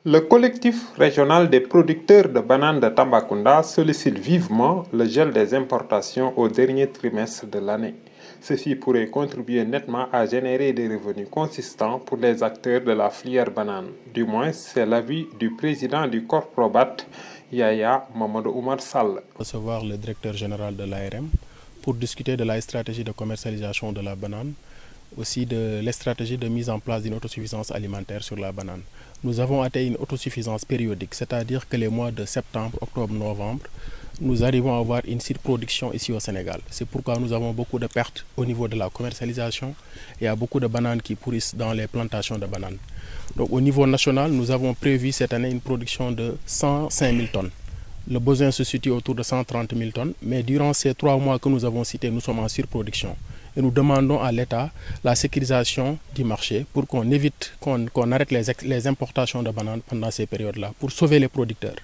Le collectif régional des producteurs de bananes de Tambacounda sollicite vivement le gel des importations au dernier trimestre de l'année. Ceci pourrait contribuer nettement à générer des revenus consistants pour les acteurs de la filière banane. Du moins, c'est l'avis du président du Corprobat, Yaya Mamadou Oumar Sall. Recevoir le directeur général de l'ARM pour discuter de la stratégie de commercialisation de la banane, aussi de la stratégie de mise en place d'une autosuffisance alimentaire sur la banane. Nous avons atteint une autosuffisance périodique, c'est-à-dire que les mois de septembre, octobre, novembre, nous arrivons à avoir une surproduction ici au Sénégal. C'est pourquoi nous avons beaucoup de pertes au niveau de la commercialisation. Il y a beaucoup de bananes qui pourrissent dans les plantations de bananes. Donc au niveau national, nous avons prévu cette année une production de 105 000 tonnes. Le besoin se situe autour de 130 000 tonnes, mais durant ces 3 mois que nous avons cités, nous sommes en surproduction. Et nous demandons à l'État la sécurisation du marché pour qu'on évite, qu'on arrête les importations de bananes pendant ces périodes-là, pour sauver les producteurs.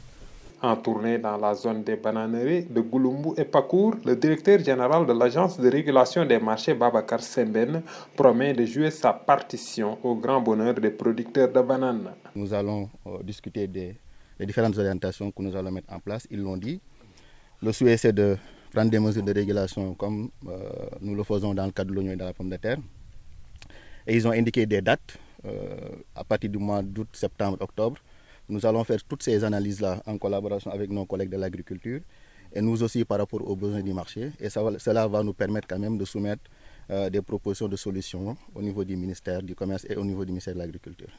En tournée dans la zone des bananeries de Gouloumbou et Pakour, le directeur général de l'Agence de régulation des marchés, Babacar Semben, promet de jouer sa partition au grand bonheur des producteurs de bananes. Nous allons discuter des différentes orientations que nous allons mettre en place. Ils l'ont dit. Le souhait, c'est de prendre des mesures de régulation comme nous le faisons dans le cas de l'oignon et de la pomme de terre. Et ils ont indiqué des dates à partir du mois d'août, septembre, octobre. Nous allons faire toutes ces analyses-là en collaboration avec nos collègues de l'agriculture et nous aussi par rapport aux besoins du marché. Et cela va nous permettre quand même de soumettre des propositions de solutions au niveau du ministère du Commerce et au niveau du ministère de l'Agriculture.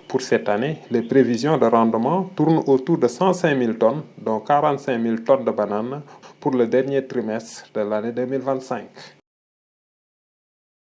Pour cette année, les prévisions de rendement tournent autour de 105 000 tonnes, dont 45 000 tonnes de bananes pour le dernier trimestre de l'année 2025.